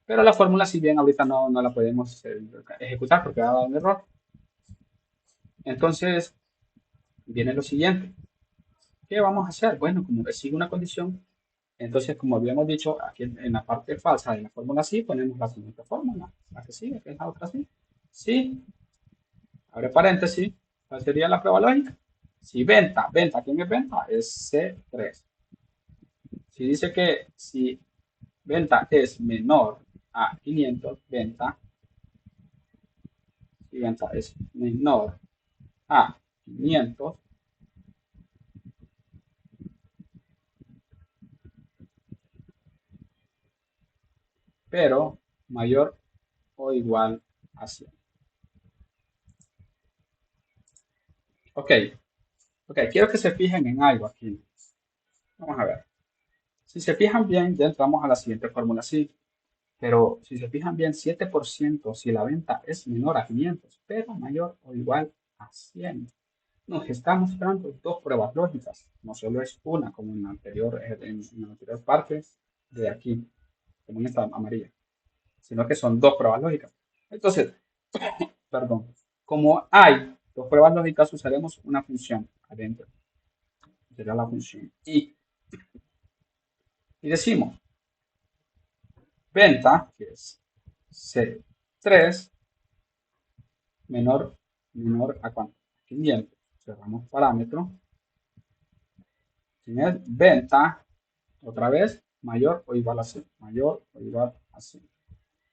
Speaker 1: Pero la fórmula, si bien ahorita no la podemos ejecutar porque va a dar un error. Entonces, viene lo siguiente. ¿Qué vamos a hacer? Bueno, como sigue una condición, entonces, como habíamos dicho, aquí en la parte falsa de la fórmula sí, ponemos la siguiente fórmula, la que sigue, que es la otra sí. Sí, abre paréntesis, ¿cuál sería la prueba lógica? Si venta, ¿quién es venta? Es C3. Si dice que si venta es menor a 500, si venta es menor a 500, pero mayor o igual a 100. Ok, ok, quiero que se fijen en algo aquí. Vamos a ver. Si se fijan bien, ya entramos a la siguiente fórmula, sí. Pero si se fijan bien, 7% si la venta es menor a 500, pero mayor o igual a 100. Nos está mostrando dos pruebas lógicas. No solo es una, como en la anterior parte de aquí, como en esta amarilla, sino que son dos pruebas lógicas. Entonces, perdón, como hay dos pruebas lógicas, usaremos una función adentro. Sería la función y decimos venta, que es C3 menor a cuánto, 500. Cerramos parámetro. Es venta, otra vez, mayor o igual a 100. Mayor o igual a 100.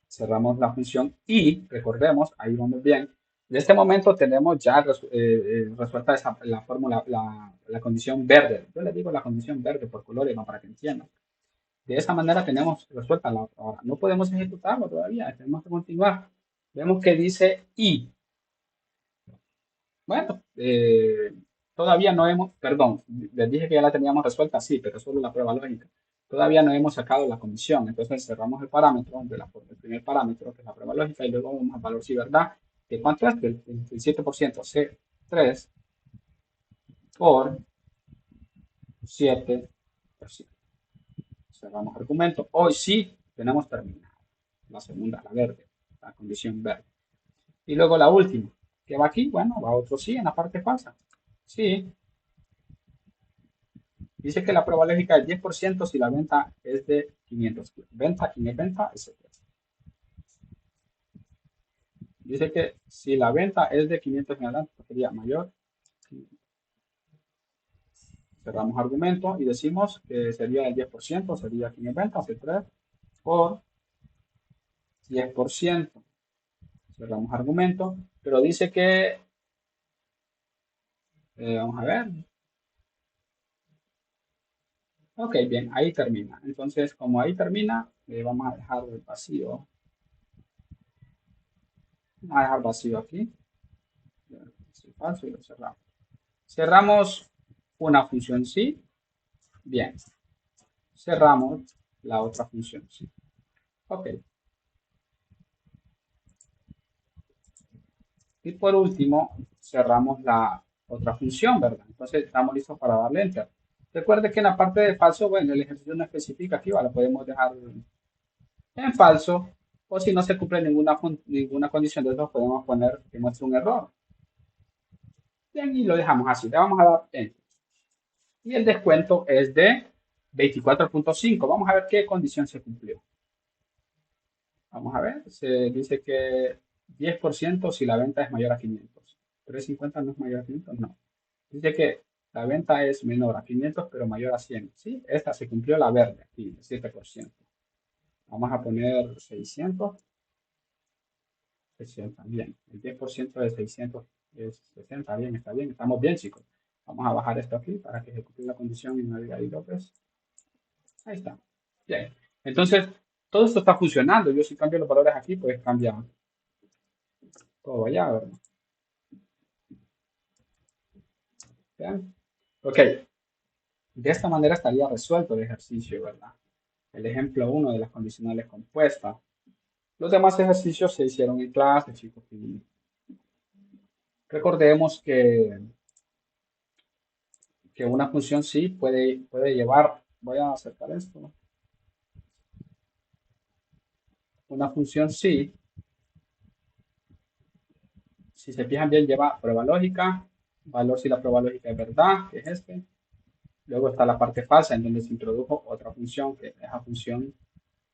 Speaker 1: Cerramos la función y recordemos, ahí vamos bien. En este momento tenemos ya resuelta la fórmula, la condición verde. Yo le digo la condición verde por colores, no para que entiendan. De esa manera tenemos resuelta la otra. Ahora, no podemos ejecutarlo todavía, tenemos que continuar. Vemos que dice y. Bueno, todavía no hemos, perdón, les dije que ya la teníamos resuelta, sí, pero solo la prueba lógica. Todavía no hemos sacado la condición, entonces cerramos el parámetro el primer parámetro, que es la prueba lógica, y luego vamos a valor si verdad, que cuánto es, el 7% C3 por 7%. Cerramos argumento. Hoy sí tenemos terminado la segunda, la verde, la condición verde. Y luego la última, que va aquí, bueno, va otro sí en la parte falsa. Sí, dice que la prueba lógica es 10% si la venta es de 500. Venta, ¿quién es venta? Es C3. Dice que si la venta es de 500 en adelante, pues sería mayor. Cerramos argumento y decimos que sería el 10%, sería 500 venta, C3 por 10%. Cerramos argumento, pero dice que, vamos a ver, ok, bien, ahí termina. Entonces, como ahí termina, vamos a dejar el vacío. Vamos a dejar vacío aquí. Falso y lo cerramos. Cerramos una función sí. Bien. Cerramos la otra función sí. Ok. Y por último, cerramos la otra función, ¿verdad? Entonces, estamos listos para darle enter. Recuerde que en la parte de falso, bueno, el ejercicio no especifica aquí, ¿vale? Podemos dejar en falso, o si no se cumple ninguna condición de eso, podemos poner que muestre un error. Bien, y lo dejamos así. Le vamos a dar enter. Y el descuento es de 24.5. Vamos a ver qué condición se cumplió. Vamos a ver, se dice que 10% si la venta es mayor a 500. 350 no es mayor a 500, no. Dice que la venta es menor a 500 pero mayor a 100. Sí, esta se cumplió la verde aquí, el 7%. Vamos a poner 600. 60, bien. El 10% de 600 es 60, bien, está bien. Estamos bien, chicos. Vamos a bajar esto aquí para que ejecute la condición y no diga ahí López. Ahí está. Bien. Entonces, todo esto está funcionando. Yo si cambio los valores aquí, pues cambia todo allá, ¿verdad? Vean. Ok, de esta manera estaría resuelto el ejercicio, ¿verdad? El ejemplo uno de las condicionales compuestas. Los demás ejercicios se hicieron en clase, chicos. Y recordemos que una función sí puede llevar, voy a acercar esto, una función sí, si se fijan bien, lleva prueba lógica, valor si la prueba lógica es verdad, que es este. Luego está la parte falsa, en donde se introdujo otra función, que esa función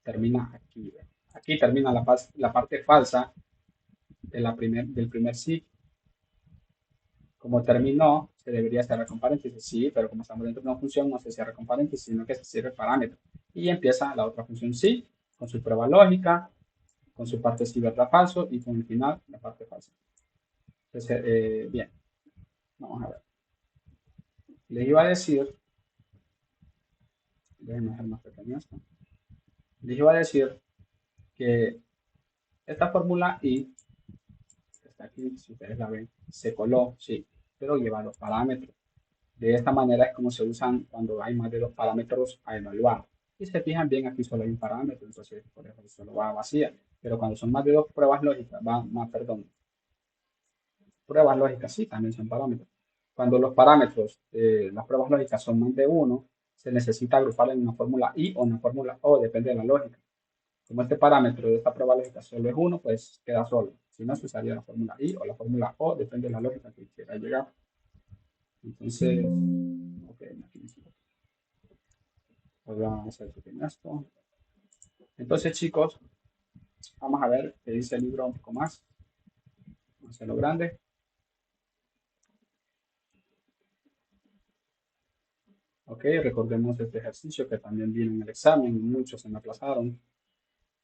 Speaker 1: termina aquí. Aquí termina la parte falsa del primer sí. Como terminó, se debería cerrar con paréntesis, sí, pero como estamos dentro de una función, no se cierra con paréntesis, sino que se cierra el parámetro. Y empieza la otra función sí, con su prueba lógica, con su parte sí, verdad, falso, y con el final, la parte falsa. Entonces, bien, vamos a ver. Les iba a decir, déjenme hacer más pequeño esto. Les iba a decir que esta fórmula I, que está aquí, si ustedes la ven, se coló, sí. pero lleva los parámetros. De esta manera es como se usan cuando hay más de dos parámetros a evaluar. Y se fijan bien, aquí solo hay un parámetro, entonces por eso solo va vacía. Pero cuando son más de dos pruebas lógicas, perdón, pruebas lógicas sí, también son parámetros. Cuando los parámetros, las pruebas lógicas son más de uno, se necesita agrupar en una fórmula I o una fórmula O, depende de la lógica. Como este parámetro de esta prueba lógica solo es uno, pues queda solo. Si no, se usaría la fórmula I o la fórmula O, depende de la lógica que quiera llegar. Entonces, ok, aquí vamos a hacer esto. Entonces, chicos, vamos a ver qué dice el libro un poco más. Vamos a hacerlo grande. Ok, recordemos este ejercicio que también viene en el examen. Muchos se me aplazaron.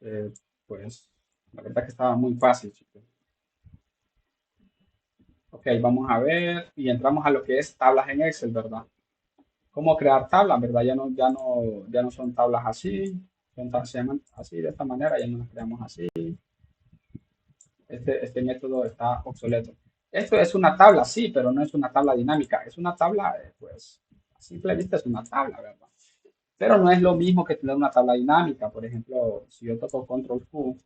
Speaker 1: Eh, pues, la verdad que estaba muy fácil, chicos. Ok, vamos a ver y entramos a lo que es tablas en Excel, ¿verdad? ¿Cómo crear tablas, verdad? Ya no son tablas así, se llaman así de esta manera, ya no las creamos así. Este método está obsoleto. Esto es una tabla, sí, pero no es una tabla dinámica. Es una tabla, pues, a simple vista es una tabla, ¿verdad? Pero no es lo mismo que tener una tabla dinámica. Por ejemplo, si yo toco Control Q,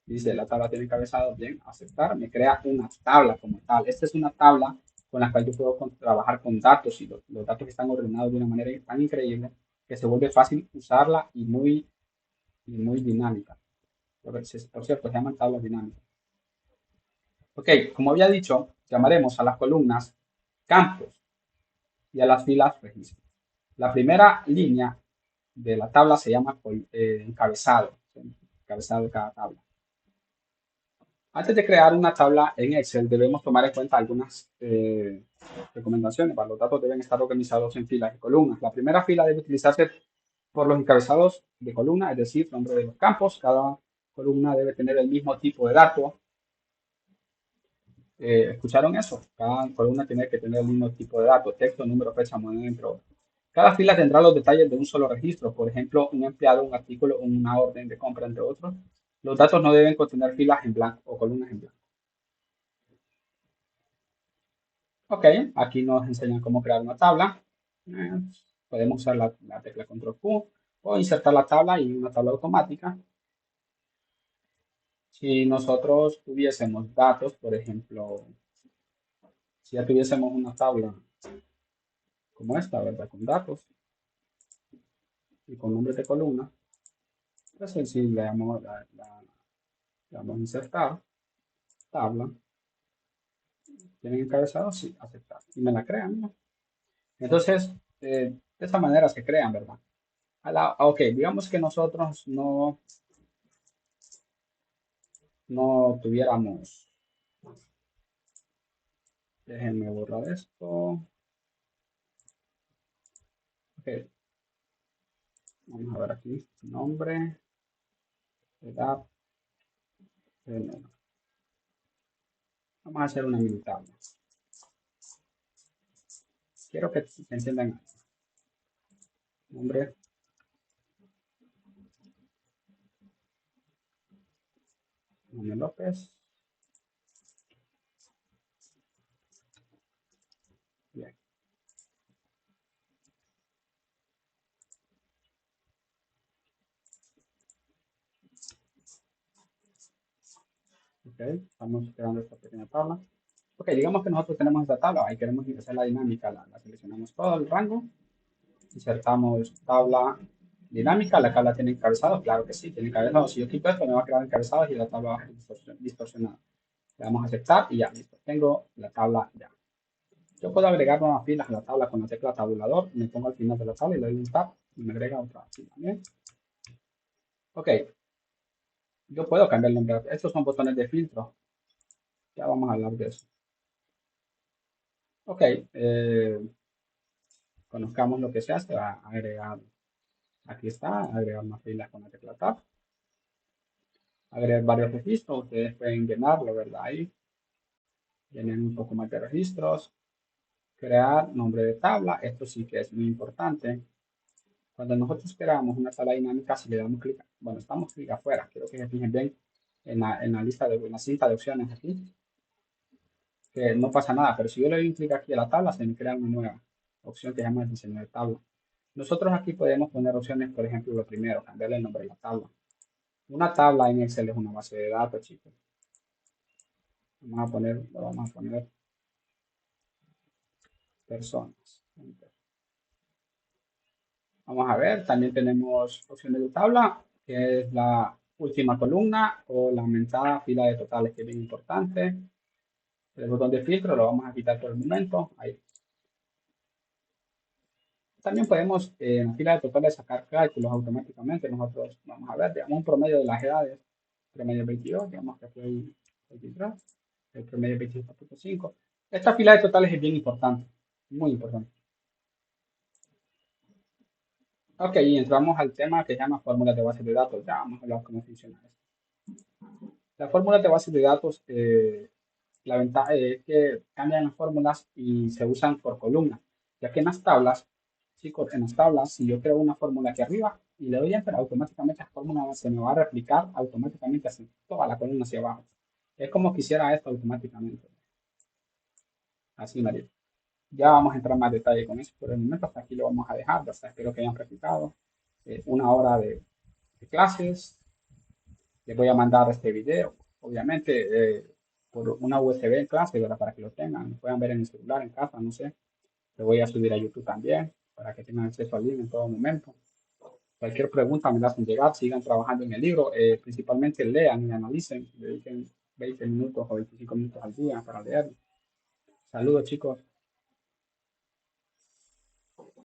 Speaker 1: dice la tabla tiene encabezado, bien, aceptar, me crea una tabla como tal. Esta es una tabla con la cual yo puedo trabajar con datos y los datos están ordenados de una manera tan increíble que se vuelve fácil usarla y muy dinámica. Por cierto, se llaman tablas dinámicas. Ok, como había dicho, llamaremos a las columnas campos y a las filas registros. La primera línea de la tabla se llama encabezado, encabezado de cada tabla. Antes de crear una tabla en Excel, debemos tomar en cuenta algunas recomendaciones. Los datos deben estar organizados en filas y columnas. La primera fila debe utilizarse por los encabezados de columna, es decir, nombre de los campos. Cada columna debe tener el mismo tipo de dato. ¿Escucharon eso? Cada columna tiene que tener el mismo tipo de datos, texto, número, fecha, moneda, entre otros. Cada fila tendrá los detalles de un solo registro, por ejemplo, un empleado, un artículo, una orden de compra, entre otros. Los datos no deben contener filas en blanco o columnas en blanco. Ok, aquí nos enseñan cómo crear una tabla. Eh, Podemos usar la tecla Control Q o insertar la tabla y una tabla automática. Si nosotros tuviésemos datos, por ejemplo, si ya tuviésemos una tabla como esta, ¿verdad? Con datos y con nombres de columna, pues sencillo, le damos a insertar, tabla, tienen encabezado, sí, aceptar. Y me la crean, ¿no? Entonces, de esta manera se crean, ¿verdad? Ok, digamos que nosotros no tuviéramos, déjenme borrar esto. Ok, vamos a ver aquí, nombre, edad, género. Vamos a hacer una mini tabla. Quiero que entiendan nombre, Manuel López. Bien, ok, estamos creando esta pequeña tabla. Ok, digamos que nosotros tenemos esta tabla, ahí queremos hacer la dinámica, la seleccionamos todo el rango, insertamos tabla dinámica, la tabla tiene encabezado, claro que sí, tiene encabezado. Si yo quito esto, me va a crear encabezados y la tabla va a ser distorsionada. Le damos a aceptar y ya, listo. Tengo la tabla ya. Yo puedo agregar nuevas filas a la tabla con la tecla tabulador. Me pongo al final de la tabla y le doy un tab y me agrega otra fila. ¿Bien? Ok, yo puedo cambiar el nombre. Estos son botones de filtro. Ya vamos a hablar de eso. Ok, conozcamos lo que se hace. Va a agregar, aquí está, agregar una fila con la tecla tab. Agregar varios registros. Ustedes pueden llenarlo, ¿verdad? Ahí tienen un poco más de registros. Crear nombre de tabla. Esto sí que es muy importante. Cuando nosotros creamos una tabla dinámica, si le damos clic, bueno, estamos clic afuera, quiero que se fijen bien en la lista en la cinta de opciones aquí. que no pasa nada, pero si yo le doy un clic aquí a la tabla, se me crea una nueva opción que se llama diseño de tabla. Nosotros aquí podemos poner opciones, por ejemplo, lo primero, cambiarle el nombre de la tabla. Una tabla en Excel es una base de datos, chicos. Vamos a poner personas. Vamos a ver, también tenemos opciones de tabla, que es la última columna o la mentada fila de totales, que es bien importante. El botón de filtro lo vamos a quitar por el momento. Ahí. También podemos en la fila de totales sacar cálculos automáticamente. Nosotros vamos a ver, digamos, un promedio de las edades. Promedio 22, digamos que aquí hay 23, el promedio 27.5. Esta fila de totales es bien importante, muy importante. Ok, y entramos al tema que se llama fórmulas de bases de datos. Ya vamos a hablar cómo funciona esto. Las fórmulas de bases de datos, la ventaja es que cambian las fórmulas y se usan por columna, ya que en las tablas, chicos, en las tablas, si yo creo una fórmula aquí arriba y le doy enter, automáticamente la fórmula se me va a replicar automáticamente hacia toda la columna hacia abajo. Es como que hiciera esto automáticamente. Así, María. Ya vamos a entrar más detalle con eso por el momento. Hasta aquí lo vamos a dejar. Hasta espero que hayan practicado una hora de clases. Les voy a mandar este video, obviamente, por una USB en clase, ¿verdad? Para que lo tengan, lo puedan ver en el celular, en casa, no sé. Lo voy a subir a YouTube también, para que tengan acceso al libro en todo momento. Cualquier pregunta me la hacen llegar, sigan trabajando en el libro, principalmente lean y analicen, dediquen 20 minutos o 25 minutos al día para leer. Saludos, chicos.